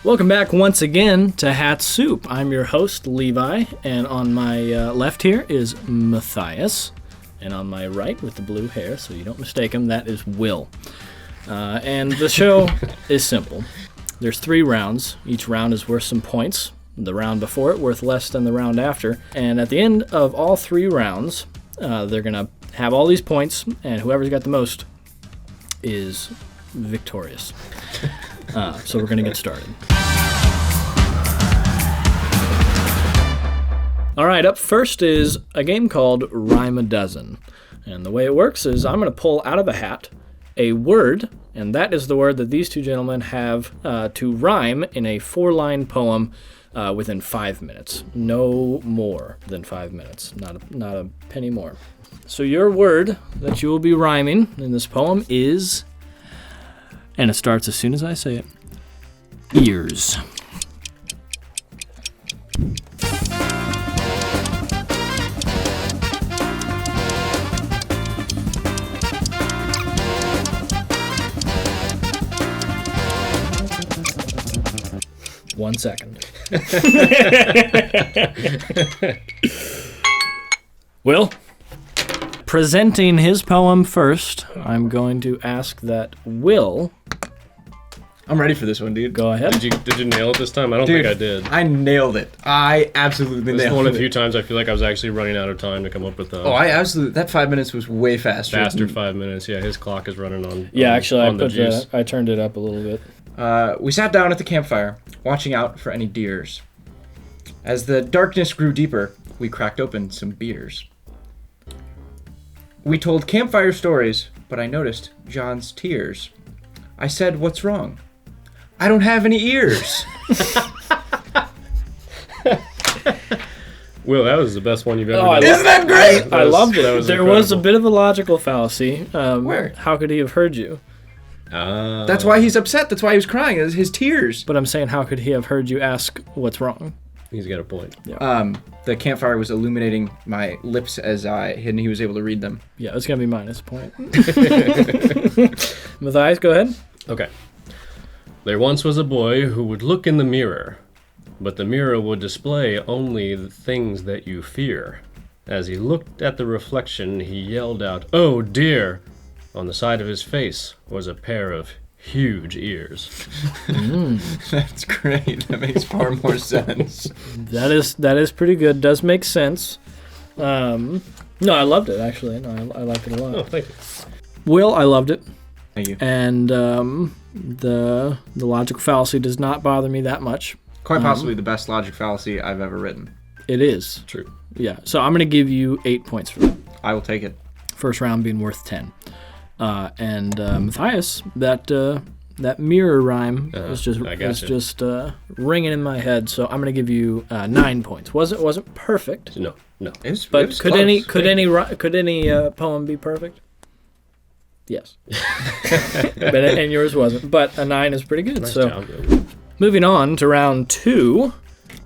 Welcome back once again to Hat Soup. I'm your host, Levi, and on my left here is Matthias, and on my right with the blue hair, so you don't mistake him, that is Will. And the show is simple. There's 3 rounds. Each round is worth some points. The round before it worth less than the round after. And at the end of all 3 rounds, they're going to have all these points, and whoever's got the most is victorious. So we're going to get started. All right, up first is a game called Rhyme a Dozen. And the way it works is I'm going to pull out of a hat a word, and that is the word that these 2 gentlemen have to rhyme in a 4-line poem within 5 minutes. No more than 5 minutes, not a penny more. So your word that you will be rhyming in this poem is, and it starts as soon as I say it, ears. One second. Will? Presenting his poem first, I'm going to ask that Will... I'm ready for this one, dude. Go ahead. Did you nail it this time? I don't think I did. I nailed it. I absolutely nailed it. This is one of the few times I feel like I was actually running out of time to come up with that 5 minutes was way faster. Faster 5 minutes. Yeah, his clock is running on. Yeah, actually, on I turned it up a little bit. We sat down at the campfire, watching out for any deers. As the darkness grew deeper, we cracked open some beers. We told campfire stories, but I noticed John's tears. I said, "What's wrong?" "I don't have any ears." Will, that was the best one you've ever done. Isn't that great? I loved it. There was a incredible. bit of a logical fallacy. Where? How could he have heard you? That's why he's upset. That's why he was crying. It was his tears. But I'm saying, how could he have heard you ask what's wrong? He's got a point. The campfire was illuminating my lips and he was able to read them. Yeah, it's going to be minus a point. Matthias, go ahead. Okay. There once was a boy who would look in the mirror, but the mirror would display only the things that you fear. As he looked at the reflection, he yelled out, "Oh dear!" On the side of his face was a pair of huge ears. That's great. That makes far more sense. That is pretty good. Does make sense. No, I loved it, actually. No, I liked it a lot. Oh, thank you. Will, I loved it. Thank you. And the logical fallacy does not bother me that much. Quite possibly the best logic fallacy I've ever written. It is. True. Yeah, so I'm going to give you 8 points for that. I will take it. First round being worth 10. And Matthias, that mirror rhyme is just ringing in my head. So I'm gonna give you 9 points. Wasn't perfect. No. But could any poem be perfect? Yes. And yours wasn't. But a 9 is pretty good. Nice so job, Will. Moving on to round 2.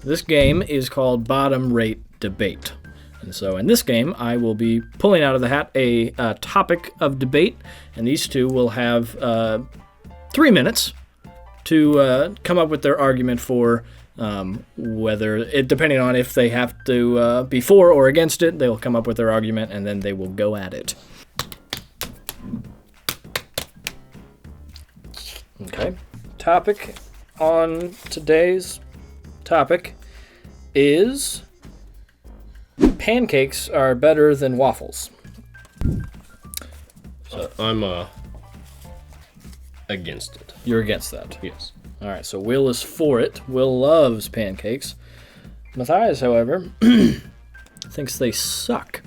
This game is called Bottom Rate Debate. And so in this game, I will be pulling out of the hat a topic of debate, and these 2 will have 3 minutes to come up with their argument for depending on if they have to be for or against it, they'll come up with their argument, and then they will go at it. Okay. Topic on today's topic is... pancakes are better than waffles. So I'm against it. You're against that. Yes. All right, so Will is for it. Will loves pancakes. Matthias, however, thinks they suck,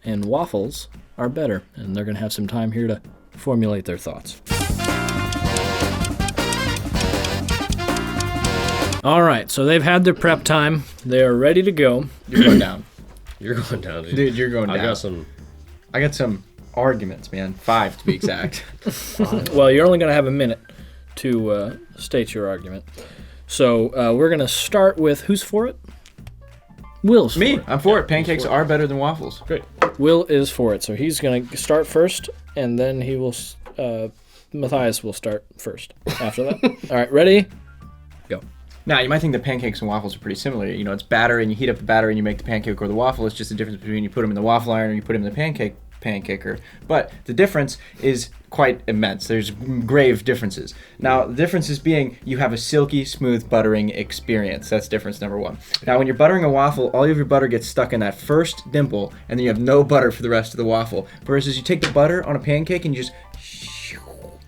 and waffles are better. And they're going to have some time here to formulate their thoughts. All right, so they've had their prep time. They are ready to go. You're going down. You're going down, dude. Dude, you're going down. I got some arguments, man. 5 to be exact. Well, you're only going to have a minute to state your argument. So we're going to start with who's for it? Will's Me. for it. I'm for it. Pancakes are better than waffles. Great. Will is for it. So he's going to start first, and then he will... Matthias will start first after that. All right, ready? Go. Now, you might think that pancakes and waffles are pretty similar. You know, it's batter, and you heat up the batter, and you make the pancake or the waffle. It's just the difference between you put them in the waffle iron or you put them in the pancaker. But the difference is quite immense. There's grave differences. Now, the differences being you have a silky, smooth buttering experience. That's difference number one. Now, when you're buttering a waffle, all of your butter gets stuck in that first dimple, and then you have no butter for the rest of the waffle. Versus you take the butter on a pancake and you just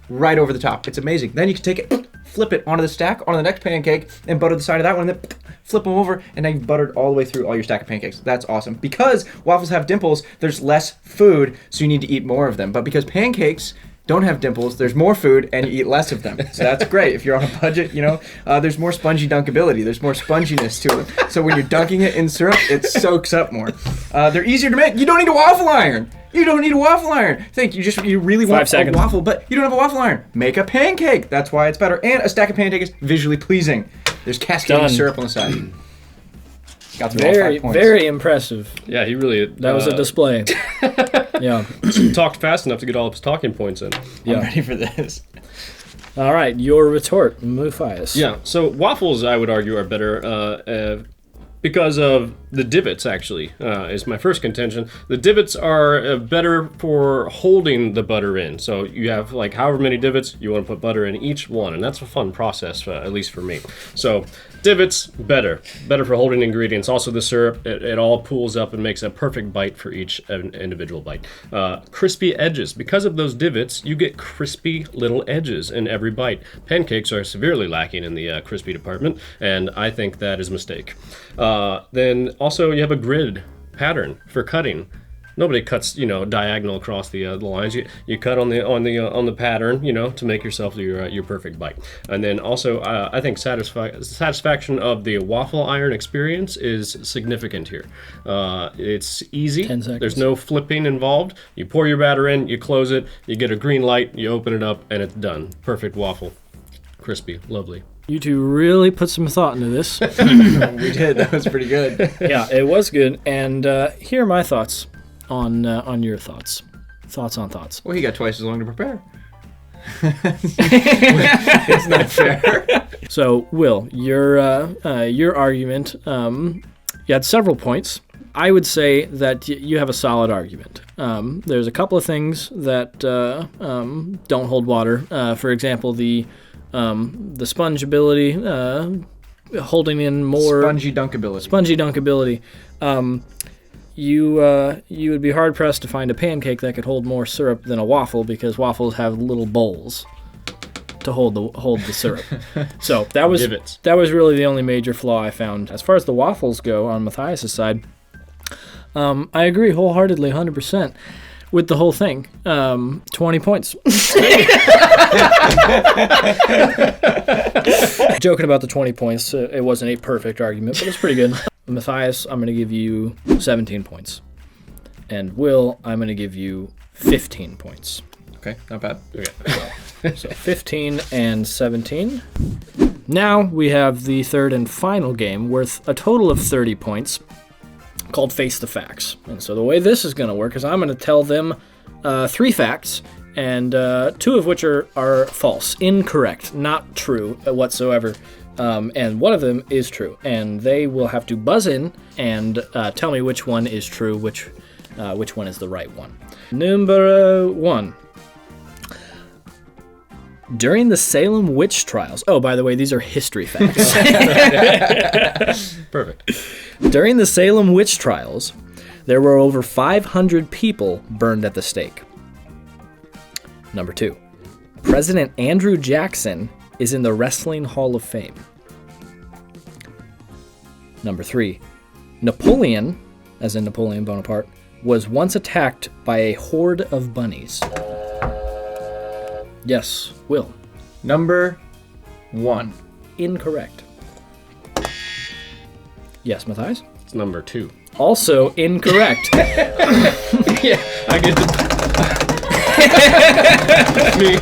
right over the top. It's amazing. Then you can take it, flip it onto the stack, onto the next pancake, and butter the side of that one, and then flip them over, and now you've buttered all the way through all your stack of pancakes. That's awesome. Because waffles have dimples, there's less food, so you need to eat more of them. But because pancakes don't have dimples, there's more food, and you eat less of them. So that's great. If you're on a budget, you know, there's more spongy dunkability. There's more sponginess to it. So when you're dunking it in syrup, it soaks up more. They're easier to make. You don't need a waffle iron. You don't need a waffle iron. Think you really want a waffle, but you don't have a waffle iron. Make a pancake. That's why it's better. And a stack of pancakes is visually pleasing. There's cascading syrup on the side. Got through all 5 points. Very impressive. Yeah, he really... That was a display. Yeah. Talked fast enough to get all of his talking points in. Yeah. I'm ready for this. All right, your retort, Matthias. Yeah, so waffles, I would argue, are better because of the divots, actually, is my first contention. The divots are better for holding the butter in. So you have, like, however many divots, you want to put butter in each one, and that's a fun process, at least for me. So divots, better for holding ingredients. Also the syrup, it all pools up and makes a perfect bite for each individual bite. Crispy edges. Because of those divots, you get crispy little edges in every bite. Pancakes are severely lacking in the crispy department, and I think that is a mistake. Then also you have a grid pattern for cutting. Nobody cuts, diagonal across the lines. You cut on the pattern, to make yourself your perfect bite. And then also, I think satisfaction of the waffle iron experience is significant here. It's easy. 10 seconds. There's no flipping involved. You pour your batter in, you close it, you get a green light, you open it up, and it's done. Perfect waffle, crispy, lovely. You two really put some thought into this. We did. That was pretty good. Yeah, it was good. And here are my thoughts on your thoughts. Thoughts on thoughts. Well, he got twice as long to prepare. It's not fair. So, Will, your argument, you had several points. I would say that you have a solid argument. There's a couple of things that don't hold water. For example, the spongeability, holding in more... Spongy dunkability. You would be hard-pressed to find a pancake that could hold more syrup than a waffle because waffles have little bowls to hold the syrup. So that was really the only major flaw I found. As far as the waffles go on Matthias' side, I agree wholeheartedly, 100%. With the whole thing. 20 points. Joking about the 20 points. It wasn't a perfect argument, but it's pretty good. Matthias, I'm going to give you 17 points. And Will, I'm going to give you 15 points. Okay, not bad. Okay. So 15 and 17. Now we have the third and final game worth a total of 30 points, called Face the Facts. And so the way this is going to work is I'm going to tell them 3 facts, and 2 of which are false, incorrect, not true whatsoever. And one of them is true. And they will have to buzz in and tell me which one is true, which one is the right one. Number 1. During the Salem witch trials... Oh, by the way, these are history facts. Perfect. During the Salem witch trials, there were over 500 people burned at the stake. Number 2. President Andrew Jackson is in the Wrestling Hall of Fame. Number 3. Napoleon, as in Napoleon Bonaparte, was once attacked by a horde of bunnies. Yes, Will. Number 1. Incorrect. Yes, Matthias? It's number 2. Also incorrect. Yeah, I get Me.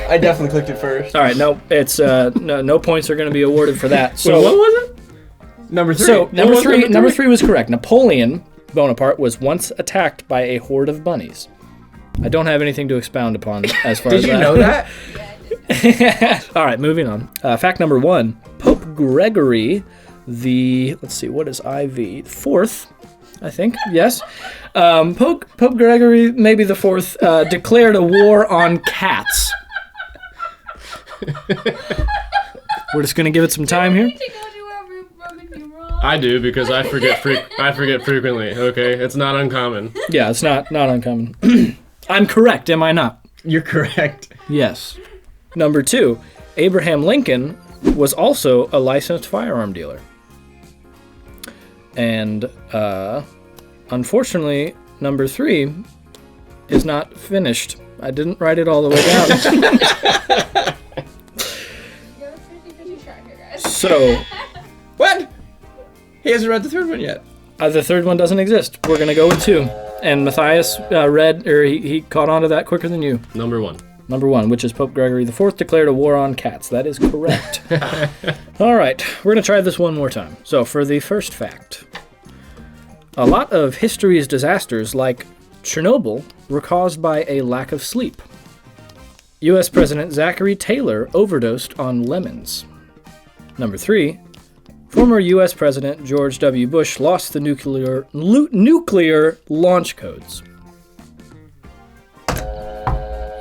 I definitely clicked it first. All right, no, it's no points are going to be awarded for that. So what was it? Number 3. So number three was correct. Napoleon Bonaparte was once attacked by a horde of bunnies. I don't have anything to expound upon as far as Did that. you know that? All right, moving on. Fact number 1. Pope Gregory let's see, what is IV? 4th, I think, yes. Pope Gregory, maybe the 4th, declared a war on cats. We're just going to give it some time here. I do because I forget frequently. Okay, it's not uncommon. Yeah, it's not uncommon. I'm correct, am I not? You're correct. Yes. Number 2, Abraham Lincoln was also a licensed firearm dealer. And unfortunately, number 3 is not finished. I didn't write it all the way down. So, What? He hasn't read the third one yet. the third one doesn't exist. We're gonna go with 2. And Matthias he caught on to that quicker than you. Number 1. Number 1, which is Pope Gregory IV declared a war on cats. That is correct. All right, we're going to try this one more time. So for the first fact, a lot of history's disasters like Chernobyl were caused by a lack of sleep. U.S. President Zachary Taylor overdosed on lemons. Number 3, former U.S. President George W. Bush lost the nuclear launch codes.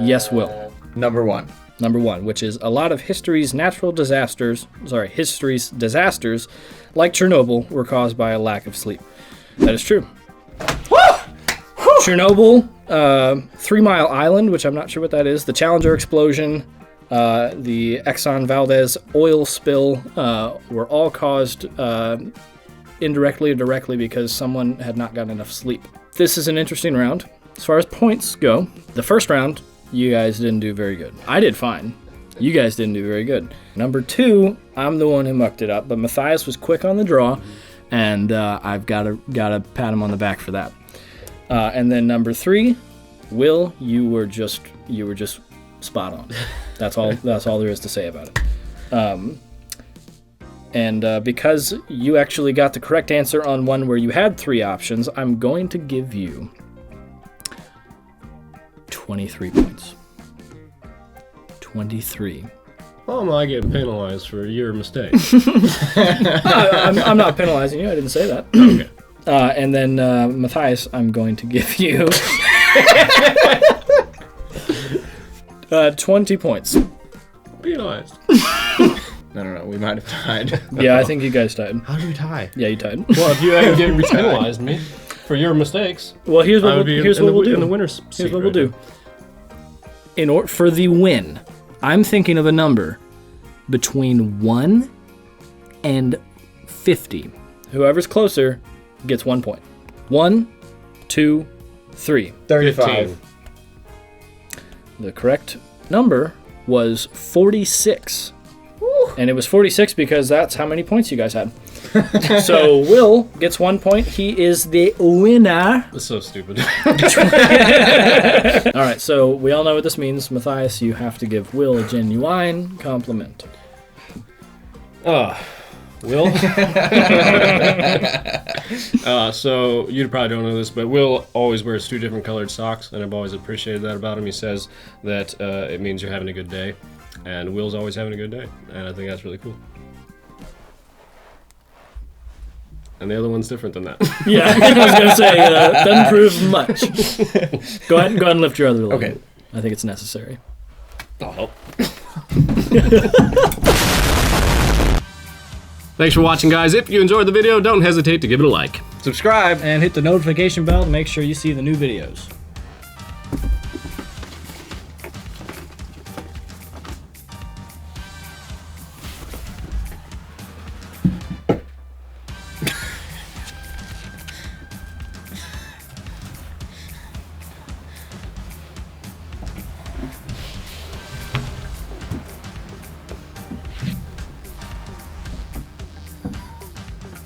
Yes, Will. Number 1. Number 1, which is a lot of history's disasters like Chernobyl were caused by a lack of sleep. That is true. Chernobyl, 3 Mile Island, which I'm not sure what that is, the Challenger explosion, the Exxon Valdez oil spill were all caused indirectly or directly because someone had not gotten enough sleep. This is an interesting round. As far as points go, the first round, you guys didn't do very good. I did fine. You guys didn't do very good. Number 2, I'm the one who mucked it up, but Matthias was quick on the draw, and I've got to pat him on the back for that. And then number 3, Will, you were just spot on. That's all there is to say about it. And because you actually got the correct answer on one where you had 3 options, I'm going to give you 23 points. 23. How am I getting penalized for your mistake? I'm not penalizing you. I didn't say that. Okay. And then, Matthias, I'm going to give you 20 points. Penalized. No. We might have tied. Yeah, I think you guys tied. How do we tie? Yeah, you tied. Well, if you hadn't penalized me for your mistakes, Well, here's what I would be we'll do. in the winner's seat. Here's what we'll do. For the win, I'm thinking of a number between 1 and 50. Whoever's closer gets 1 point. 1, 2, 3. 35. The correct number was 46. And it was 46 because that's how many points you guys had. So Will gets 1 point. He is the winner. That's so stupid. All right, so we all know what this means. Matthias, you have to give Will a genuine compliment. Will? So you probably don't know this, but Will always wears 2 different colored socks, and I've always appreciated that about him. He says that it means you're having a good day, and Will's always having a good day, and I think that's really cool. And the other one's different than that. Yeah, I was going to say, doesn't prove much. Go ahead and lift your other leg. Okay. I think it's necessary. I'll help. Thanks for watching, guys. If you enjoyed the video, don't hesitate to give it a like. Subscribe. And hit the notification bell to make sure you see the new videos.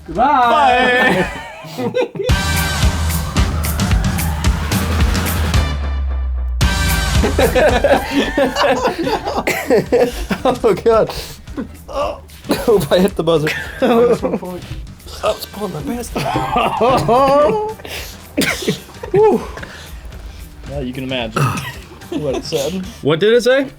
Goodbye. Oh god. Oh, I hope I hit the buzzer. Oh, it's pulling my pants. Well, you can imagine what it said. What did it say?